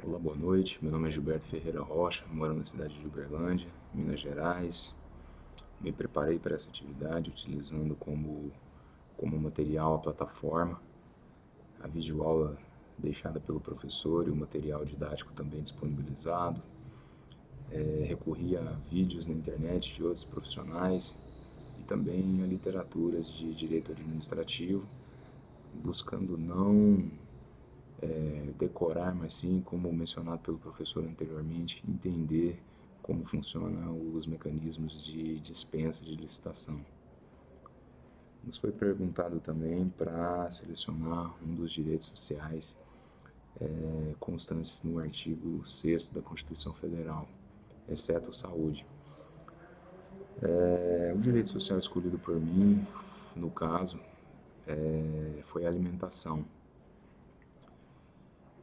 Olá, boa noite. Meu nome é Gilberto Ferreira Rocha, moro na cidade de Uberlândia, Minas Gerais. Me preparei para essa atividade utilizando como material a plataforma, a videoaula deixada pelo professor e o material didático também disponibilizado. Recorri a vídeos na internet de outros profissionais e também a literaturas de direito administrativo, buscando não decorar, mas sim, como mencionado pelo professor anteriormente, entender como funcionam os mecanismos de dispensa de licitação. Nos foi perguntado também para selecionar um dos direitos sociais constantes no artigo 6º da Constituição Federal, exceto saúde. O direito social escolhido por mim, no caso, foi a alimentação.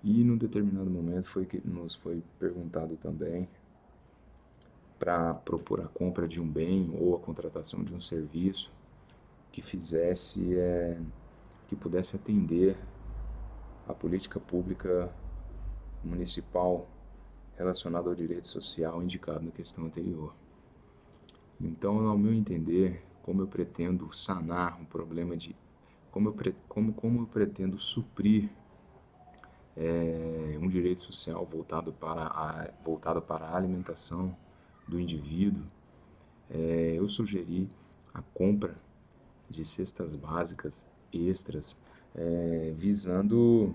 E num determinado momento foi que nos foi perguntado também para propor a compra de um bem ou a contratação de um serviço que que pudesse atender a política pública municipal relacionada ao direito social indicado na questão anterior. Então, ao meu entender, como eu pretendo sanar um problema de como eu pretendo suprir um direito social voltado para a alimentação do indivíduo, eu sugeri a compra de cestas básicas extras, visando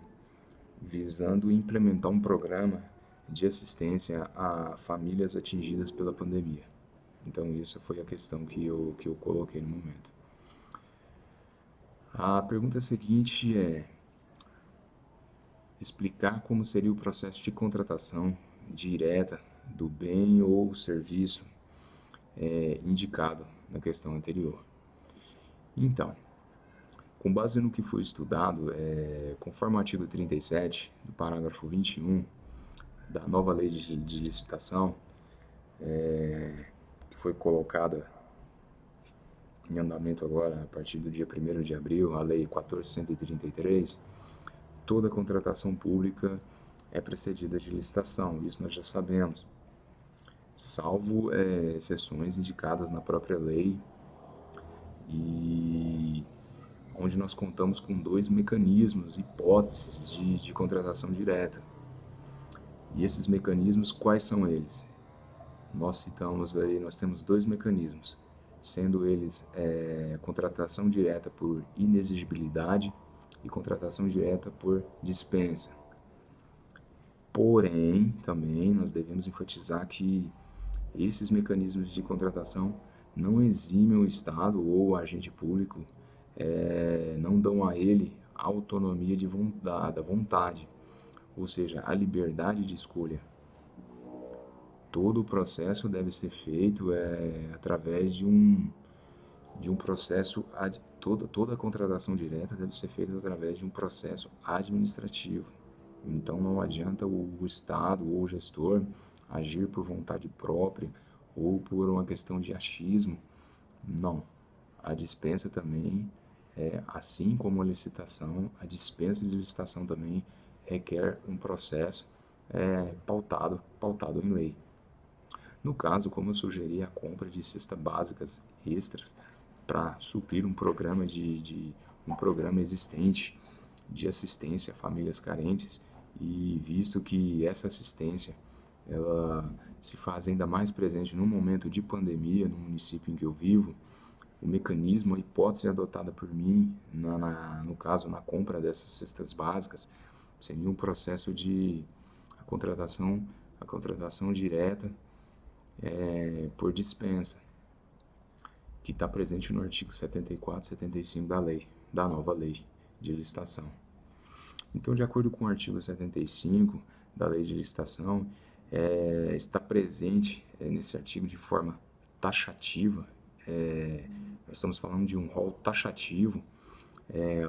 implementar um programa de assistência a famílias atingidas pela pandemia. Então, isso foi a questão que eu coloquei no momento. A pergunta seguinte é explicar como seria o processo de contratação direta do bem ou serviço indicado na questão anterior. Então, com base no que foi estudado, conforme o artigo 37, do parágrafo 21 da nova lei de licitação, que foi colocada em andamento agora a partir do dia 1º de abril, a lei 14.133, toda contratação pública é precedida de licitação, isso nós já sabemos, salvo exceções indicadas na própria lei e onde nós contamos com dois mecanismos, hipóteses de contratação direta. E esses mecanismos, quais são eles? Nós temos dois mecanismos, sendo eles contratação direta por inexigibilidade e contratação direta por dispensa. Porém, também nós devemos enfatizar que esses mecanismos de contratação não eximem o Estado ou o agente público, não dão a ele a autonomia da vontade, ou seja, a liberdade de escolha. Todo o processo deve ser feito através de um processo, toda a contratação direta deve ser feita através de um processo administrativo. Então não adianta o Estado ou o gestor agir por vontade própria ou por uma questão de achismo. Não. A dispensa também, assim como a licitação, a dispensa de licitação também requer um processo pautado em lei. No caso, como eu sugeri a compra de cestas básicas extras para suprir um programa existente de assistência a famílias carentes, e visto que essa assistência ela se faz ainda mais presente no momento de pandemia no município em que eu vivo, o mecanismo, a hipótese adotada por mim, no caso na compra dessas cestas básicas, seria um processo de a contratação direta por dispensa, que está presente no artigo 74 e 75 da nova lei de licitação. Então, de acordo com o artigo 75 da lei de licitação, está presente nesse artigo de forma taxativa, nós estamos falando de um rol taxativo,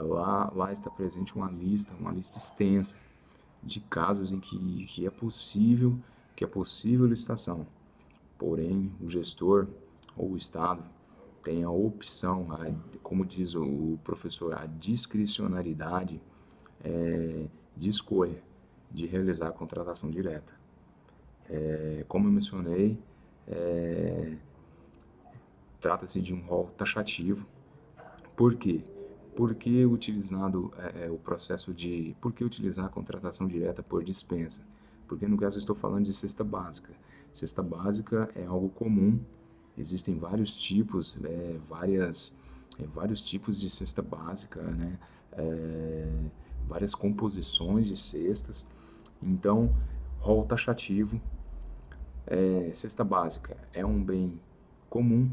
lá está presente uma lista extensa de casos em que é possível licitação. Porém, o gestor ou o Estado tem a opção, como diz o professor, a discricionariedade de escolha de realizar a contratação direta. Como eu mencionei, trata-se de um rol taxativo. Por quê? Porque utilizado o processo de... Por que utilizar a contratação direta por dispensa? Porque no caso eu estou falando de cesta básica. Cesta básica é algo comum, existem vários tipos, vários tipos de cesta básica, né? Várias composições de cestas. Então, rol taxativo, cesta básica é um bem comum,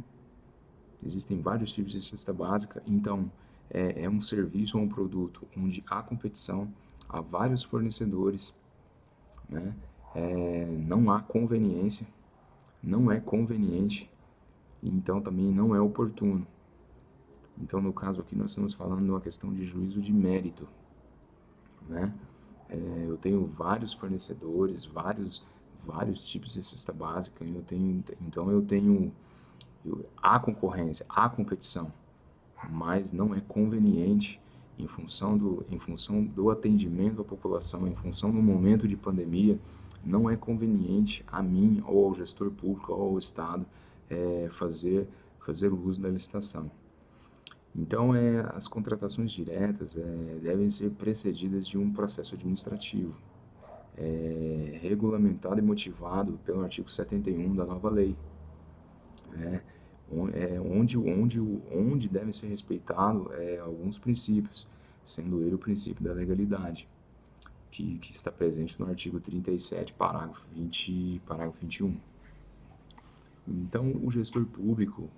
existem vários tipos de cesta básica, então é um serviço ou um produto onde há competição, há vários fornecedores, né? Não há conveniência, não é conveniente, então também não é oportuno. Então, no caso aqui, nós estamos falando de uma questão de juízo de mérito, né? Eu tenho vários fornecedores, vários tipos de cesta básica, há concorrência, há competição, mas não é conveniente em função do atendimento à população, em função do momento de pandemia, não é conveniente a mim ou ao gestor público ou ao Estado fazer o uso da licitação. Então, as contratações diretas devem ser precedidas de um processo administrativo, regulamentado e motivado pelo artigo 71 da nova lei, onde devem ser respeitados alguns princípios, sendo ele o princípio da legalidade, que está presente no artigo 37, parágrafo 21. Então, o gestor público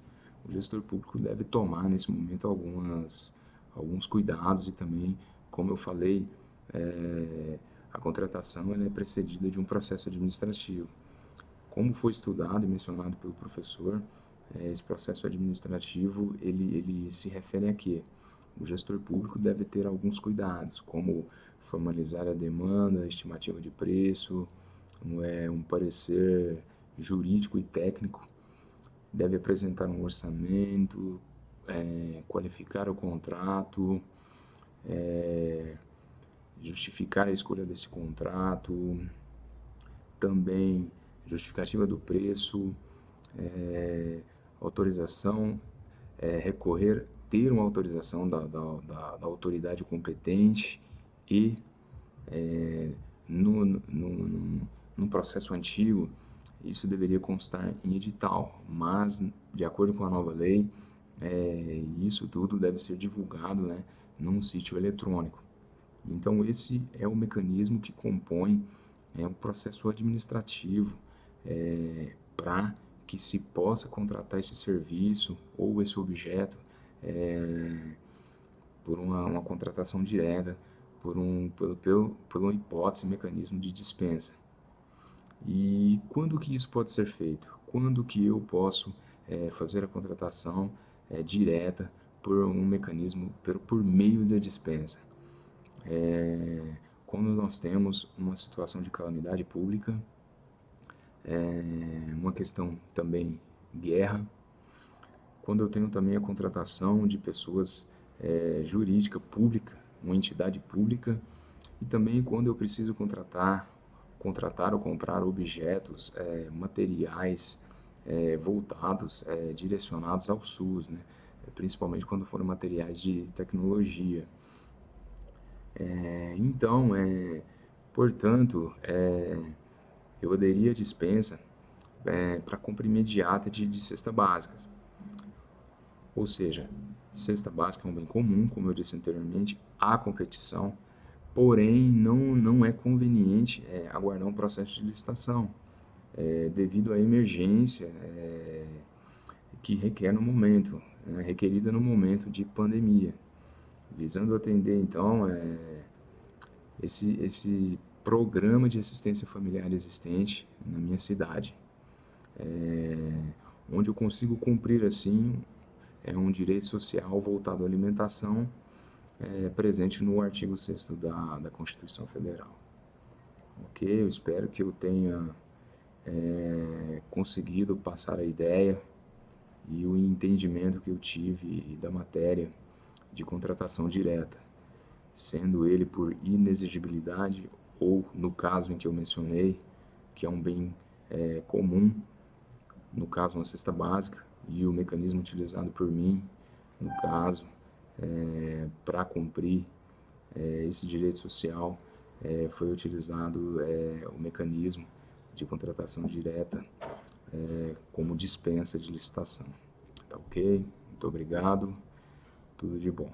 deve tomar nesse momento alguns cuidados e também, como eu falei, a contratação ela é precedida de um processo administrativo. Como foi estudado e mencionado pelo professor, esse processo administrativo ele se refere a quê? O gestor público deve ter alguns cuidados, como formalizar a demanda, a estimativa de preço, um parecer jurídico e técnico, deve apresentar um orçamento, qualificar o contrato, justificar a escolha desse contrato, também justificativa do preço, autorização, ter uma autorização da autoridade competente e no processo antigo isso deveria constar em edital, mas de acordo com a nova lei, isso tudo deve ser divulgado, né, num sítio eletrônico. Então esse é o mecanismo que compõe o processo administrativo para que se possa contratar esse serviço ou esse objeto por uma contratação direta, por uma hipótese, mecanismo de dispensa. E quando que isso pode ser feito? Quando que eu posso fazer a contratação direta por um mecanismo, por meio da dispensa? Quando nós temos uma situação de calamidade pública, uma questão também guerra, quando eu tenho também a contratação de pessoas jurídica pública, uma entidade pública, e também quando eu preciso contratar ou comprar objetos, materiais voltados, direcionados ao SUS, né? Principalmente quando forem materiais de tecnologia. Então, portanto, eu aderi à dispensa para compra imediata de cesta básicas. Ou seja, cesta básica é um bem comum, como eu disse anteriormente, há competição, porém não é conveniente aguardar um processo de licitação, devido à emergência que requer no momento, requerida no momento de pandemia, visando atender então esse programa de assistência familiar existente na minha cidade, onde eu consigo cumprir assim um direito social voltado à alimentação, presente no artigo 6º da Constituição Federal. Ok? Eu espero que eu tenha conseguido passar a ideia e o entendimento que eu tive da matéria de contratação direta, sendo ele por inexigibilidade ou no caso em que eu mencionei, que é um bem comum, no caso uma cesta básica, e o mecanismo utilizado por mim, no caso, para cumprir esse direito social, foi utilizado o mecanismo de contratação direta como dispensa de licitação. Tá ok? Muito obrigado, tudo de bom.